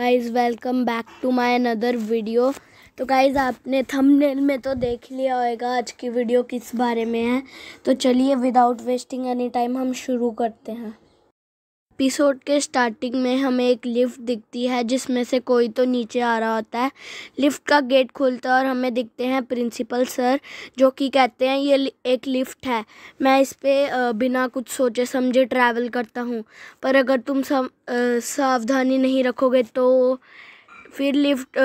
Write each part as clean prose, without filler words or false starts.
Guys welcome back to my another video. तो guys आपने thumbnail में तो देख लिया होगा आज की वीडियो किस बारे में है। तो चलिए विदाउट वेस्टिंग एनी टाइम हम शुरू करते हैं। एपिसोड के स्टार्टिंग में हमें एक लिफ्ट दिखती है जिसमें से कोई तो नीचे आ रहा होता है। लिफ्ट का गेट खुलता है और हमें दिखते हैं प्रिंसिपल सर, जो कि कहते हैं ये एक लिफ्ट है, मैं इस पे बिना कुछ सोचे समझे ट्रैवल करता हूँ, पर अगर तुम सावधानी नहीं रखोगे तो फिर लिफ्ट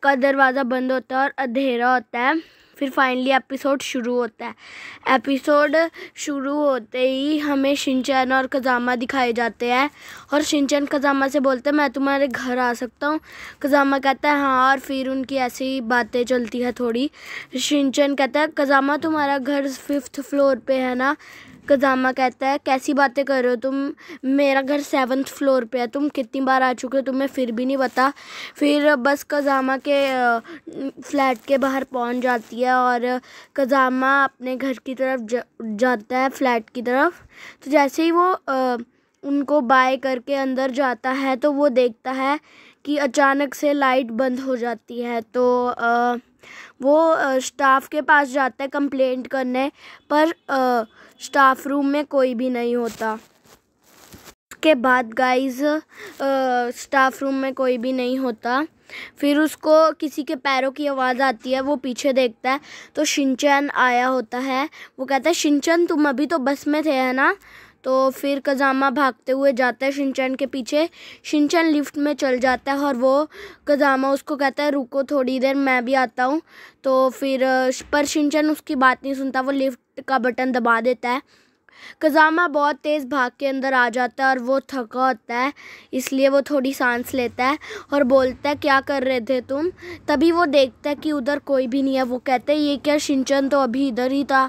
का दरवाज़ा बंद होता है और अंधेरा होता है। फिर फाइनली एपिसोड शुरू होता है। एपिसोड शुरू होते ही हमें शिनचैन और कज़ामा दिखाए जाते हैं और शिनचैन कज़ामा से बोलते हैं मैं तुम्हारे घर आ सकता हूँ। कज़ामा कहता है हाँ, और फिर उनकी ऐसी बातें चलती है थोड़ी। शिनचैन कहता है कज़ामा तुम्हारा घर 5th फ्लोर पे है ना। कज़ामा कहता है कैसी बातें कर रहे हो तुम, मेरा घर 7th फ्लोर पे है, तुम कितनी बार आ चुके हो तुम्हें फिर भी नहीं पता। फिर बस कज़ामा के फ्लैट के बाहर पहुंच जाती है और कज़ामा अपने घर की तरफ जाता है, फ्लैट की तरफ। तो जैसे ही वो उनको बाय करके अंदर जाता है तो वो देखता है कि अचानक से लाइट बंद हो जाती है। तो वो स्टाफ के पास जाता है कंप्लेंट करने, पर स्टाफ रूम में कोई भी नहीं होता। उसके बाद गाइस स्टाफ रूम में कोई भी नहीं होता। फिर उसको किसी के पैरों की आवाज़ आती है, वो पीछे देखता है तो शिनचैन आया होता है। वो कहता है शिनचैन तुम अभी तो बस में थे है ना। तो फिर कज़ामा भागते हुए जाता है शिनचैन के पीछे। शिनचैन लिफ्ट में चल जाता है और वो कज़ामा उसको कहता है रुको थोड़ी देर मैं भी आता हूँ। तो फिर पर शिनचैन उसकी बात नहीं सुनता, वो लिफ्ट का बटन दबा देता है। कज़ामा बहुत तेज़ भाग के अंदर आ जाता है और वो थका होता है, इसलिए वो थोड़ी सांस लेता है और बोलता है क्या कर रहे थे तुम। तभी वो देखता है कि उधर कोई भी नहीं है। वो कहते हैं ये क्या, शिनचैन तो अभी इधर ही था।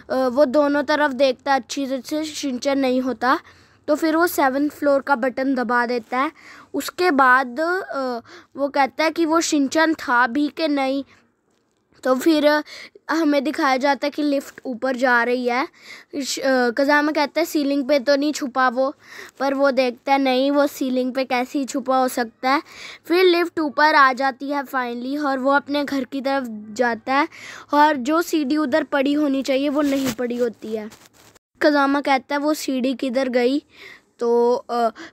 वो दोनों तरफ देखता है, अच्छी से शिनचैन नहीं होता। तो फिर वो 7th फ्लोर का बटन दबा देता है। उसके बाद वो कहता है कि वो शिनचैन था भी कि नहीं। तो फिर हमें दिखाया जाता है कि लिफ्ट ऊपर जा रही है। कज़ामा कहता है सीलिंग पे तो नहीं छुपा वो, पर वो देखता है नहीं, वो सीलिंग पे कैसे ही छुपा हो सकता है। फिर लिफ्ट ऊपर आ जाती है फाइनली और वो अपने घर की तरफ जाता है और जो सीढ़ी उधर पड़ी होनी चाहिए वो नहीं पड़ी होती है। कज़ामा कहता है वो सीढ़ी किधर गई। तो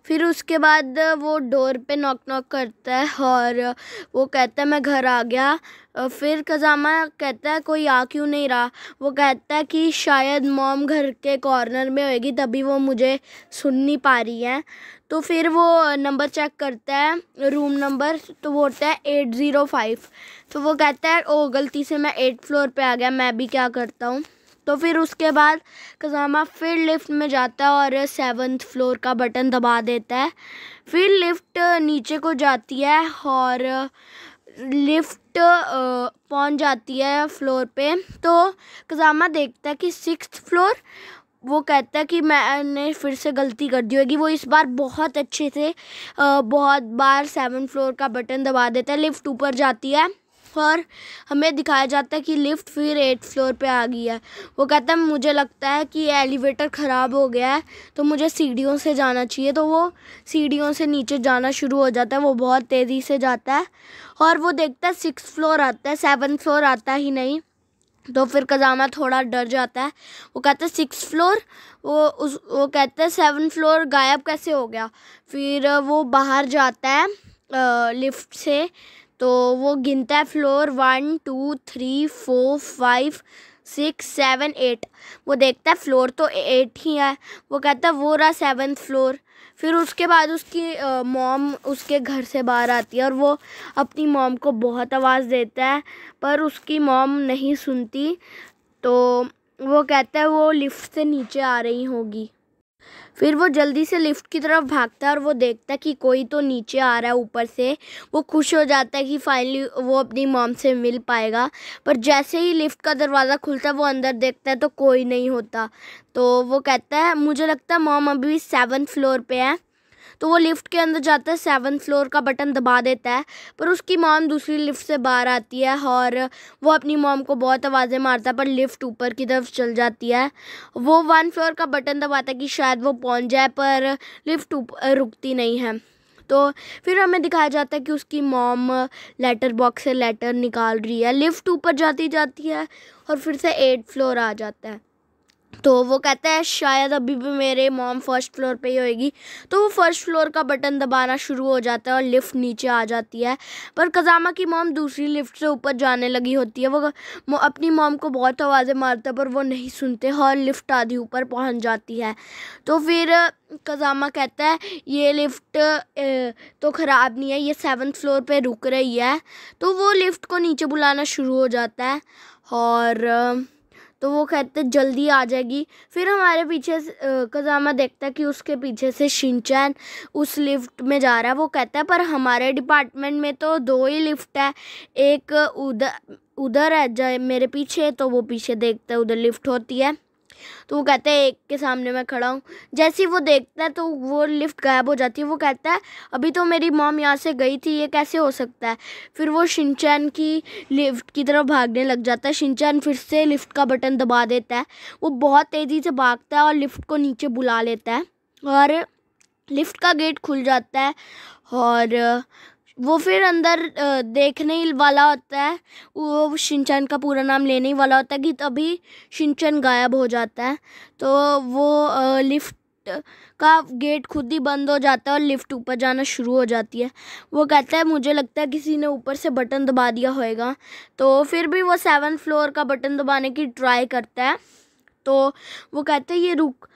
फिर उसके बाद वो डोर पे नॉक नॉक करता है और वो कहता है मैं घर आ गया। फिर कज़ामा कहता है कोई आ क्यों नहीं रहा। वो कहता है कि शायद मॉम घर के कॉर्नर में होएगी तभी वो मुझे सुन नहीं पा रही है। तो फिर वो नंबर चेक करता है, रूम नंबर, तो वो होता है 805। तो वो कहता है ओ गलती से मैं 8th फ्लोर पे आ गया, मैं भी क्या करता हूँ। तो फिर उसके बाद कज़ामा फिर लिफ्ट में जाता है और 7th फ्लोर का बटन दबा देता है। फिर लिफ्ट नीचे को जाती है और लिफ्ट पहुंच जाती है फ्लोर पे। तो कज़ामा देखता है कि 6th फ्लोर। वो कहता है कि मैंने फिर से गलती कर दी होगी। वो इस बार बहुत अच्छे से बहुत बार 7th फ्लोर का बटन दबा देता है। लिफ्ट ऊपर जाती है और हमें दिखाया जाता है कि लिफ्ट फिर 8th फ्लोर पे आ गई है। वो कहता है मुझे लगता है कि एलिवेटर ख़राब हो गया है तो मुझे सीढ़ियों से जाना चाहिए। तो वो सीढ़ियों से नीचे जाना शुरू हो जाता है। वो बहुत तेज़ी से जाता है और वो देखता है 6th फ्लोर आता है, 7th फ्लोर आता ही नहीं। तो फिर कज़ामा थोड़ा डर जाता है। वो कहता है 6th फ्लोर। वो कहता है 7th फ्लोर गायब कैसे हो गया। फिर वो बाहर जाता है लिफ्ट से। तो वो गिनता है फ्लोर 1 2 3 4 5 6 7 8। वो देखता है फ्लोर तो 8 ही है। वो कहता है वो रहा 7th फ्लोर। फिर उसके बाद उसकी मॉम उसके घर से बाहर आती है और वो अपनी मॉम को बहुत आवाज़ देता है, पर उसकी मॉम नहीं सुनती। तो वो कहता है वो लिफ्ट से नीचे आ रही होगी। फिर वो जल्दी से लिफ्ट की तरफ भागता है और वो देखता है कि कोई तो नीचे आ रहा है ऊपर से। वो खुश हो जाता है कि फाइनली वो अपनी मॉम से मिल पाएगा। पर जैसे ही लिफ्ट का दरवाज़ा खुलता है वो अंदर देखता है तो कोई नहीं होता। तो वो कहता है मुझे लगता है मॉम अभी 7th फ्लोर पे है। तो वो लिफ्ट के अंदर जाता है, 7th फ्लोर का बटन दबा देता है, पर उसकी मॉम दूसरी लिफ्ट से बाहर आती है और वो अपनी मॉम को बहुत आवाज़ें मारता है, पर लिफ्ट ऊपर की तरफ चल जाती है। वो 1 फ्लोर का बटन दबाता है कि शायद वो पहुंच जाए, पर लिफ्ट रुकती नहीं है। तो फिर हमें दिखाया जाता है कि उसकी मॉम लेटर बॉक्स से लेटर निकाल रही है। लिफ्ट ऊपर जाती जाती है और फिर से 8th फ्लोर आ जाता है। तो वो कहता है शायद अभी भी मेरे मॉम फर्स्ट फ्लोर पे ही होएगी। तो वो फर्स्ट फ्लोर का बटन दबाना शुरू हो जाता है और लिफ्ट नीचे आ जाती है। पर कज़ामा की मॉम दूसरी लिफ्ट से ऊपर जाने लगी होती है। वो अपनी मॉम को बहुत आवाज़ें मारता है पर वो नहीं सुनते और लिफ्ट आधी ऊपर पहुंच जाती है। तो फिर कज़ामा कहता है ये लिफ्ट तो ख़राब नहीं है, ये 7th फ्लोर पे रुक रही है। तो वो लिफ्ट को नीचे बुलाना शुरू हो जाता है और तो वो कहते हैं जल्दी आ जाएगी। फिर हमारे पीछे कज़ामा देखता है कि उसके पीछे से शिनचैन उस लिफ्ट में जा रहा है। वो कहता है पर हमारे डिपार्टमेंट में तो 2 ही लिफ्ट है, एक उधर है जो मेरे पीछे। तो वो पीछे देखता है उधर लिफ्ट होती है। तो वो कहता है एक के सामने मैं खड़ा हूँ। जैसे ही वो देखता है तो वो लिफ्ट गायब हो जाती है। वो कहता है अभी तो मेरी मॉम यहाँ से गई थी, ये कैसे हो सकता है। फिर वो शिनचैन की लिफ्ट की तरफ भागने लग जाता है। शिनचैन फिर से लिफ्ट का बटन दबा देता है। वो बहुत तेज़ी से भागता है और लिफ्ट को नीचे बुला लेता है और लिफ्ट का गेट खुल जाता है और वो फिर अंदर देखने ही वाला होता है। वो शिनचैन का पूरा नाम लेने ही वाला होता है कि तभी शिनचैन गायब हो जाता है। तो वो लिफ्ट का गेट खुद ही बंद हो जाता है और लिफ्ट ऊपर जाना शुरू हो जाती है। वो कहता है मुझे लगता है किसी ने ऊपर से बटन दबा दिया होएगा। तो फिर भी वो 7th फ्लोर का बटन दबाने की ट्राई करता है। तो वो कहता है ये रुक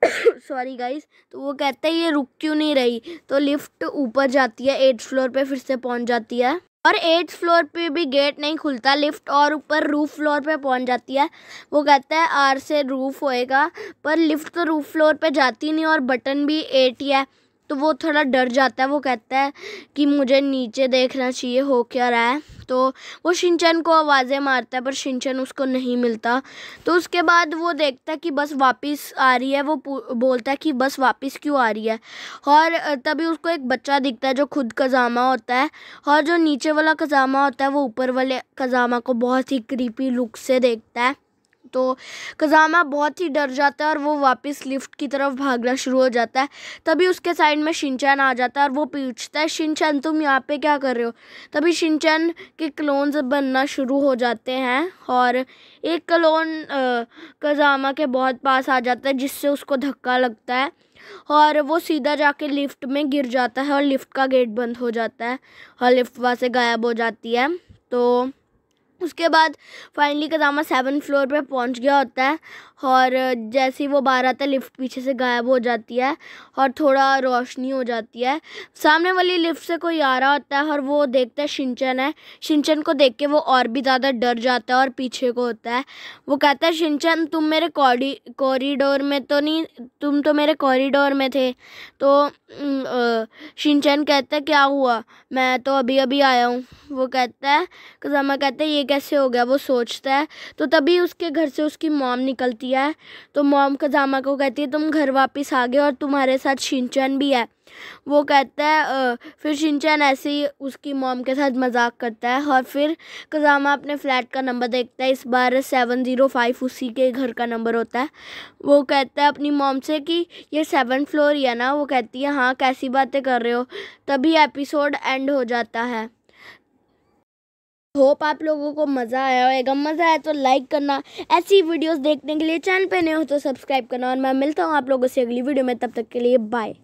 सॉरी गाइस। तो वो कहता है ये रुक क्यों नहीं रही। तो लिफ्ट ऊपर जाती है, 8th फ्लोर पे फिर से पहुंच जाती है और 8th फ्लोर पे भी गेट नहीं खुलता। लिफ्ट और ऊपर रूफ फ्लोर पे पहुंच जाती है। वो कहता है आर से रूफ होएगा, पर लिफ्ट तो रूफ फ्लोर पे जाती नहीं और बटन भी 8 ही है। तो वो थोड़ा डर जाता है। वो कहता है कि मुझे नीचे देखना चाहिए हो क्या रहा है। तो वो शिनचैन को आवाज़ें मारता है पर शिनचैन उसको नहीं मिलता। तो उसके बाद वो देखता है कि बस वापस आ रही है। वो बोलता है कि बस वापस क्यों आ रही है। और तभी उसको एक बच्चा दिखता है जो खुद कज़ामा होता है और जो नीचे वाला कज़ामा होता है वो ऊपर वाले कज़ामा को बहुत ही क्रीपी लुक से देखता है। तो कज़ामा बहुत ही डर जाता है और वो वापस लिफ्ट की तरफ भागना शुरू हो जाता है। तभी उसके साइड में शिनचैन आ जाता है और वो पूछता है शिनचैन तुम यहाँ पे क्या कर रहे हो। तभी शिनचैन के क्लोन्स बनना शुरू हो जाते हैं और एक क्लोन कज़ामा के बहुत पास आ जाता है जिससे उसको धक्का लगता है और वो सीधा जाके लिफ्ट में गिर जाता है और लिफ्ट का गेट बंद हो जाता है और लिफ्ट वहाँ से गायब हो जाती है। तो उसके बाद फाइनली कज़ामा 7th फ्लोर पे पहुंच गया होता है और जैसे ही वो बाहर आता है लिफ्ट पीछे से गायब हो जाती है और थोड़ा रोशनी हो जाती है। सामने वाली लिफ्ट से कोई आ रहा होता है और वो देखता है शिनचैन है। शिनचैन को देख के वो और भी ज़्यादा डर जाता है और पीछे को होता है। वो कहता है शिनचैन तुम मेरे कॉरिडोर में तो नहीं, तुम तो मेरे कॉरिडोर में थे। तो शिनचैन कहता है क्या हुआ, मैं तो अभी अभी आया हूँ। वो कहता है कज़ामा कहता है ये कैसे हो गया। वो सोचता है तो तभी उसके घर से उसकी मॉम निकलती है। तो मॉम कज़ामा को कहती है तुम घर वापस आ गए और तुम्हारे साथ शिनचैन भी है। वो कहता है फिर शिनचैन ऐसे ही उसकी मॉम के साथ मजाक करता है और फिर कज़ामा अपने फ्लैट का नंबर देखता है। इस बार 705 उसी के घर का नंबर होता है। वो कहता है अपनी मॉम से कि ये 7th फ्लोर ही है ना। वो कहती है हाँ कैसी बातें कर रहे हो। तभी एपिसोड एंड हो जाता है। होप आप लोगों को मज़ा आया होगा। मज़ा आया तो लाइक करना, ऐसी वीडियोस देखने के लिए चैनल पे नए हो तो सब्सक्राइब करना और मैं मिलता हूँ आप लोगों से अगली वीडियो में। तब तक के लिए बाय।